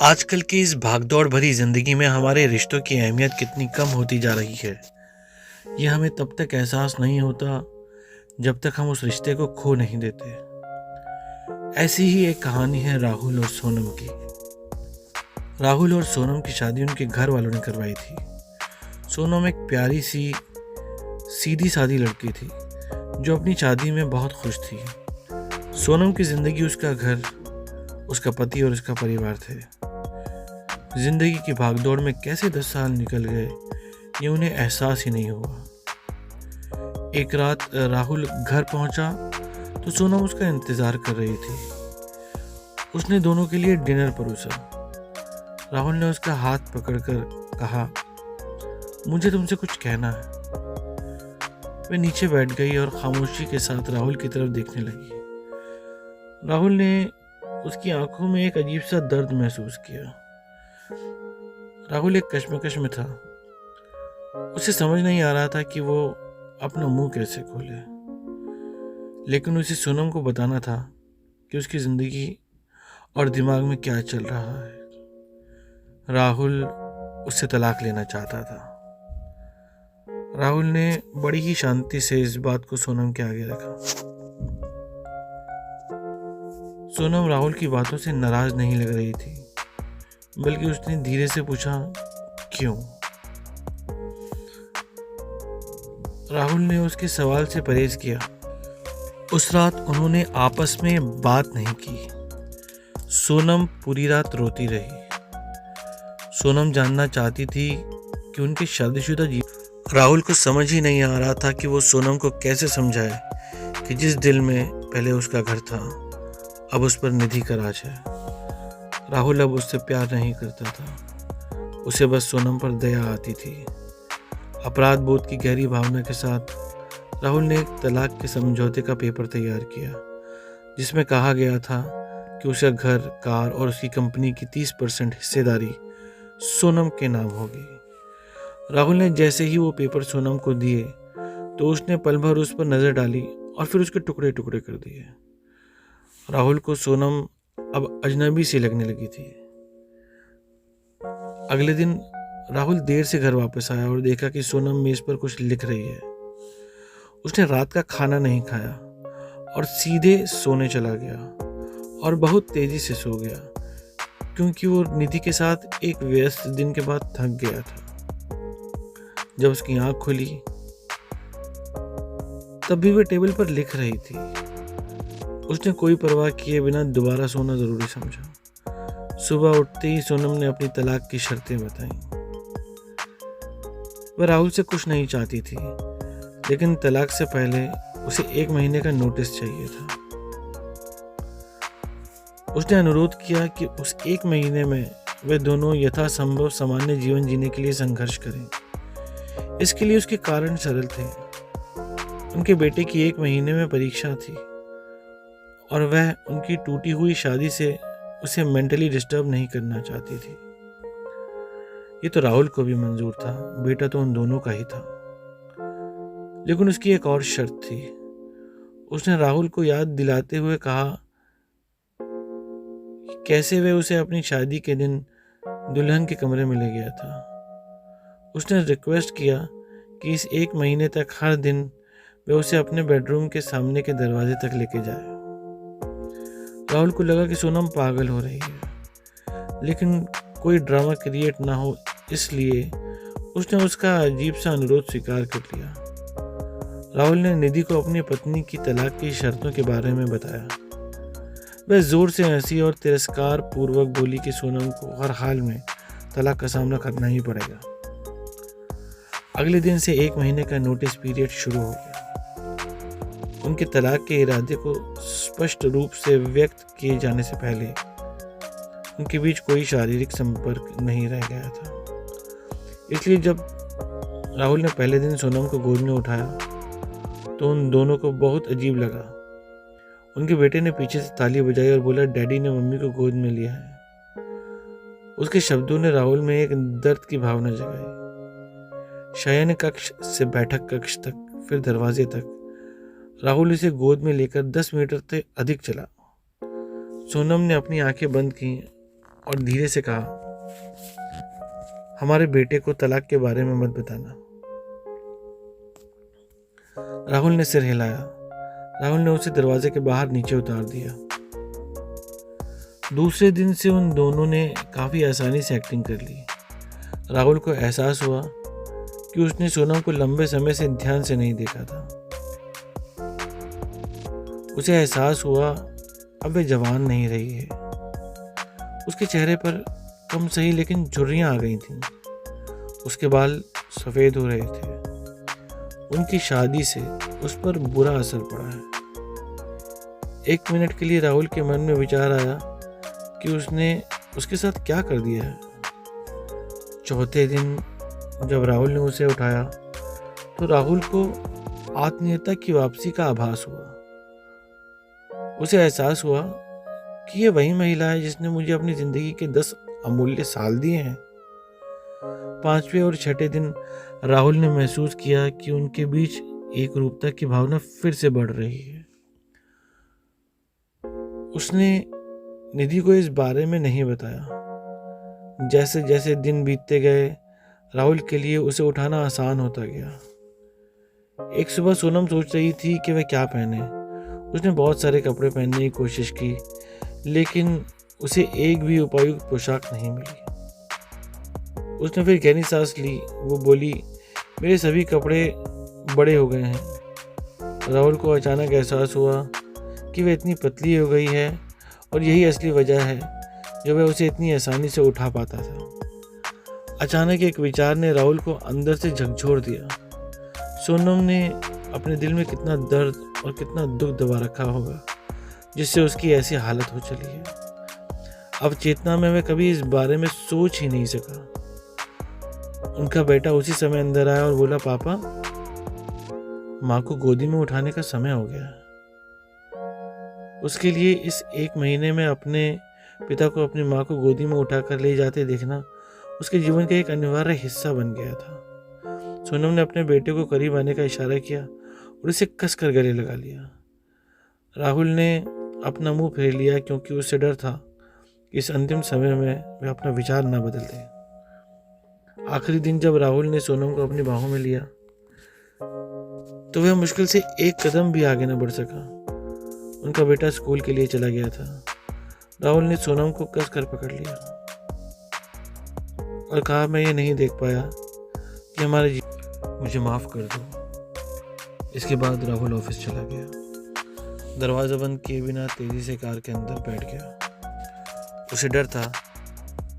आजकल की इस भागदौड़ भरी जिंदगी में हमारे रिश्तों की अहमियत कितनी कम होती जा रही है। ये हमें तब तक एहसास नहीं होता जब तक हम उस रिश्ते को खो नहीं देते। ऐसी ही एक कहानी है राहुल और सोनम की। राहुल और सोनम की शादी उनके घर वालों ने करवाई थी। सोनम एक प्यारी सी सीधी सादी लड़की थी जो अपनी शादी में बहुत खुश थी। सोनम की जिंदगी, उसका घर, उसका पति और उसका परिवार थे। जिंदगी की भागदौड़ में कैसे 10 साल निकल गए ये उन्हें एहसास ही नहीं हुआ। एक रात राहुल घर पहुंचा तो सोनम उसका इंतजार कर रही थी। उसने दोनों के लिए डिनर परोसा। राहुल ने उसका हाथ पकड़कर कहा, मुझे तुमसे कुछ कहना है। वह नीचे बैठ गई और खामोशी के साथ राहुल की तरफ देखने लगी। राहुल ने उसकी आंखों में एक अजीब सा दर्द महसूस किया। राहुल एक कश्मकश में था। उसे समझ नहीं आ रहा था कि वो अपना मुंह कैसे खोले, लेकिन उसे सोनम को बताना था कि उसकी जिंदगी और दिमाग में क्या चल रहा है। राहुल उससे तलाक लेना चाहता था। राहुल ने बड़ी ही शांति से इस बात को सोनम के आगे रखा। सोनम राहुल की बातों से नाराज नहीं लग रही थी, बल्कि उसने धीरे से पूछा, क्यों? राहुल ने उसके सवाल से परहेज किया। उस रात उन्होंने आपस में बात नहीं की। सोनम पूरी रात रोती रही। सोनम जानना चाहती थी कि उनके शादीशुदा राहुल को समझ ही नहीं आ रहा था कि वो सोनम को कैसे समझाए कि जिस दिल में पहले उसका घर था, अब उस पर निधि का राज है। राहुल अब उससे प्यार नहीं करता था, उसे बस सोनम पर दया आती थी। अपराध बोध की गहरी भावना के साथ राहुल ने एक तलाक के समझौते का पेपर तैयार किया, जिसमें कहा गया था कि उसका घर, कार और उसकी कंपनी की 30% हिस्सेदारी सोनम के नाम होगी। राहुल ने जैसे ही वो पेपर सोनम को दिए तो उसने पल भर उस पर नजर डाली और फिर उसके टुकड़े टुकड़े कर दिए। राहुल को सोनम अब अजनबी सी लगने लगी थी। अगले दिन राहुल देर से घर वापस आया और देखा कि सोनम मेज पर कुछ लिख रही है। उसने रात का खाना नहीं खाया और सीधे सोने चला गया और बहुत तेजी से सो गया, क्योंकि वो निधि के साथ एक व्यस्त दिन के बाद थक गया था। जब उसकी आंख खुली तब भी वह टेबल पर लिख रही थी। उसने कोई परवाह किए बिना दोबारा सोना जरूरी समझा। सुबह उठते ही सोनम ने अपनी तलाक की शर्तें बताई। वह राहुल से कुछ नहीं चाहती थी, लेकिन तलाक से पहले उसे 1 महीने का नोटिस चाहिए था। उसने अनुरोध किया कि उस 1 महीने में वे दोनों यथासंभव सामान्य जीवन जीने के लिए संघर्ष करें। इसके लिए उसके कारण सरल थे। उनके बेटे की 1 महीने में परीक्षा थी और वह उनकी टूटी हुई शादी से उसे मेंटली डिस्टर्ब नहीं करना चाहती थी। ये तो राहुल को भी मंजूर था, बेटा तो उन दोनों का ही था। लेकिन उसकी एक और शर्त थी। उसने राहुल को याद दिलाते हुए कहा कि कैसे वह उसे अपनी शादी के दिन दुल्हन के कमरे में ले गया था। उसने रिक्वेस्ट किया कि इस 1 महीने तक हर दिन वह उसे अपने बेडरूम के सामने के दरवाजे तक लेके जाए। राहुल को लगा कि सोनम पागल हो रही है, लेकिन कोई ड्रामा क्रिएट ना हो, इसलिए उसने उसका अजीब सा अनुरोध स्वीकार कर लिया। राहुल ने निधि को अपनी पत्नी की तलाक की शर्तों के बारे में बताया। वह जोर से हंसी और तिरस्कार पूर्वक बोली कि सोनम को हर हाल में तलाक का सामना करना ही पड़ेगा। अगले दिन से 1 महीने का नोटिस पीरियड शुरू हो गया। उनके तलाक के इरादे को स्पष्ट रूप से व्यक्त किए जाने से पहले उनके बीच कोई शारीरिक संपर्क नहीं रह गया था। इसलिए जब राहुल ने पहले दिन सोनम को गोद में उठाया तो उन दोनों को बहुत अजीब लगा। उनके बेटे ने पीछे से ताली बजाई और बोला, डैडी ने मम्मी को गोद में लिया है। उसके शब्दों ने राहुल में एक दर्द की भावना जगाई। शयन कक्ष से बैठक कक्ष तक, फिर दरवाजे तक राहुल इसे गोद में लेकर 10 मीटर से अधिक चला। सोनम ने अपनी आंखें बंद की और धीरे से कहा, हमारे बेटे को तलाक के बारे में मत बताना। राहुल ने सिर हिलाया। राहुल ने उसे दरवाजे के बाहर नीचे उतार दिया। दूसरे दिन से उन दोनों ने काफ़ी आसानी से एक्टिंग कर ली। राहुल को एहसास हुआ कि उसने सोनम को लंबे समय से ध्यान से नहीं देखा था। उसे एहसास हुआ अब वे जवान नहीं रही है। उसके चेहरे पर कम सही लेकिन झुर्रियाँ आ गई थीं। उसके बाल सफ़ेद हो रहे थे। उनकी शादी से उस पर बुरा असर पड़ा है। एक मिनट के लिए राहुल के मन में विचार आया कि उसने उसके साथ क्या कर दिया है। चौथे दिन जब राहुल ने उसे उठाया तो राहुल को आत्मीयता की वापसी का आभास हुआ। उसे एहसास हुआ कि ये वही महिला है जिसने मुझे अपनी जिंदगी के 10 अमूल्य साल दिए हैं। 5वें और 6ठे दिन राहुल ने महसूस किया कि उनके बीच एक रूपता की भावना फिर से बढ़ रही है। उसने निधि को इस बारे में नहीं बताया। जैसे जैसे दिन बीतते गए राहुल के लिए उसे उठाना आसान होता गया। एक सुबह सोनम सोच रही थी कि वह क्या पहने। उसने बहुत सारे कपड़े पहनने की कोशिश की लेकिन उसे एक भी उपयुक्त पोशाक नहीं मिली। उसने फिर गहरी सांस ली। वो बोली, मेरे सभी कपड़े बड़े हो गए हैं। राहुल को अचानक एहसास हुआ कि वह इतनी पतली हो गई है और यही असली वजह है जो वह उसे इतनी आसानी से उठा पाता था। अचानक एक विचार ने राहुल को अंदर से झकझोर दिया। सोनम ने अपने दिल में कितना दर्द और कितना दुख दबा रखा होगा जिससे उसकी ऐसी हालत हो चली है। अब चेतना में वह कभी इस बारे में सोच ही नहीं सका। उनका बेटा उसी समय अंदर आया और बोला, पापा, माँ को गोदी में उठाने का समय हो गया है। उसके लिए इस 1 महीने में अपने पिता को अपनी माँ को गोदी में उठाकर ले जाते देखना उसके जीवन का एक अनिवार्य हिस्सा बन गया था। सोनम ने अपने बेटे को करीब आने का इशारा किया और उसे कसकर गले लगा लिया। राहुल ने अपना मुंह फेर लिया क्योंकि उससे डर था कि इस अंतिम समय में वह अपना विचार न बदल दे। आखिरी दिन जब राहुल ने सोनम को अपनी बाहों में लिया तो वह मुश्किल से एक कदम भी आगे न बढ़ सका। उनका बेटा स्कूल के लिए चला गया था। राहुल ने सोनम को कसकर पकड़ लिया और कहा, मैं ये नहीं देख पाया कि मुझे माफ कर दो। इसके बाद राहुल ऑफिस चला गया। दरवाजा बंद किए बिना तेजी से कार के अंदर बैठ गया। उसे डर था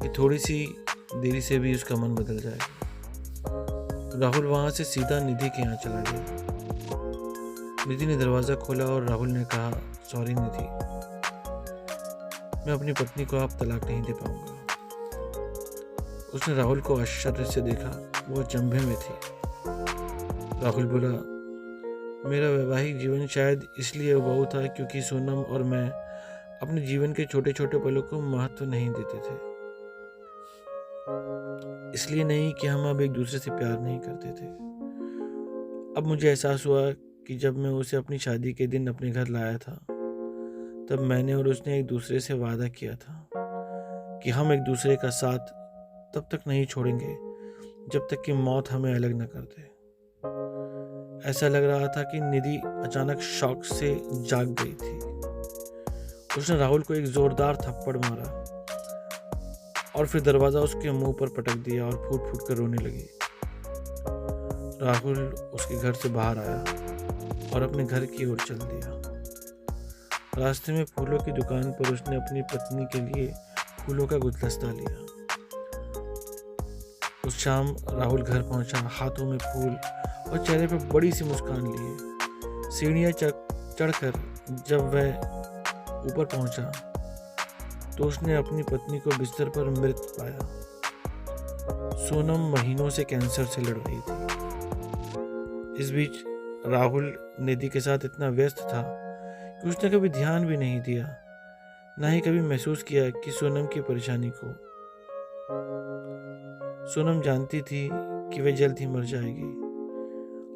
कि थोड़ी सी देरी से भी उसका मन बदल जाएगा। राहुल वहां से सीधा निधि के यहाँ चला गया। निधि ने दरवाजा खोला और राहुल ने कहा, सॉरी निधि, मैं अपनी पत्नी को अब तलाक नहीं दे पाऊंगा। उसने राहुल को आश्चर्य से देखा। वो अचंभे में थी। राहुल बोला, मेरा वैवाहिक जीवन शायद इसलिए उबाऊ था क्योंकि सोनम और मैं अपने जीवन के छोटे छोटे पलों को महत्व नहीं देते थे। इसलिए नहीं कि हम अब एक दूसरे से प्यार नहीं करते थे। अब मुझे एहसास हुआ कि जब मैं उसे अपनी शादी के दिन अपने घर लाया था तब मैंने और उसने एक दूसरे से वादा किया था कि हम एक दूसरे का साथ तब तक नहीं छोड़ेंगे जब तक कि मौत हमें अलग न कर दे। ऐसा लग रहा था कि निधि अचानक शॉक से जाग गई थी। उसने राहुल को एक जोरदार थप्पड़ मारा और फिर दरवाजा उसके मुंह पर पटक दिया और फूट फूट कर रोने लगी। राहुल उसके घर से बाहर आया और अपने घर की ओर चल दिया। रास्ते में फूलों की दुकान पर उसने अपनी पत्नी के लिए फूलों का गुलदस्ता लिया। उस शाम राहुल घर पहुंचा, हाथों में फूल और चेहरे पर बड़ी सी मुस्कान लिए। सीढ़ियां चढ़कर जब वह ऊपर पहुंचा तो उसने अपनी पत्नी को बिस्तर पर मृत पाया। सोनम महीनों से कैंसर से लड़ रही थी। इस बीच राहुल निधि के साथ इतना व्यस्त था कि उसने कभी ध्यान भी नहीं दिया, ना ही कभी महसूस किया कि सोनम की परेशानी को। सोनम जानती थी कि वह जल्द ही मर जाएगी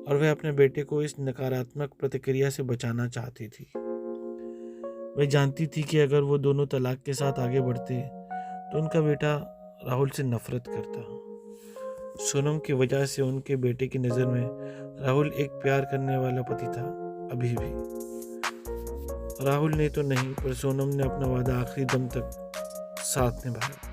और वह अपने बेटे को इस नकारात्मक प्रतिक्रिया से बचाना चाहती थी। वह जानती थी कि अगर वो दोनों तलाक के साथ आगे बढ़ते तो उनका बेटा राहुल से नफरत करता। सोनम की वजह से उनके बेटे की नज़र में राहुल एक प्यार करने वाला पति था। अभी भी राहुल ने तो नहीं, पर सोनम ने अपना वादा आखिरी दम तक साथ निभाया।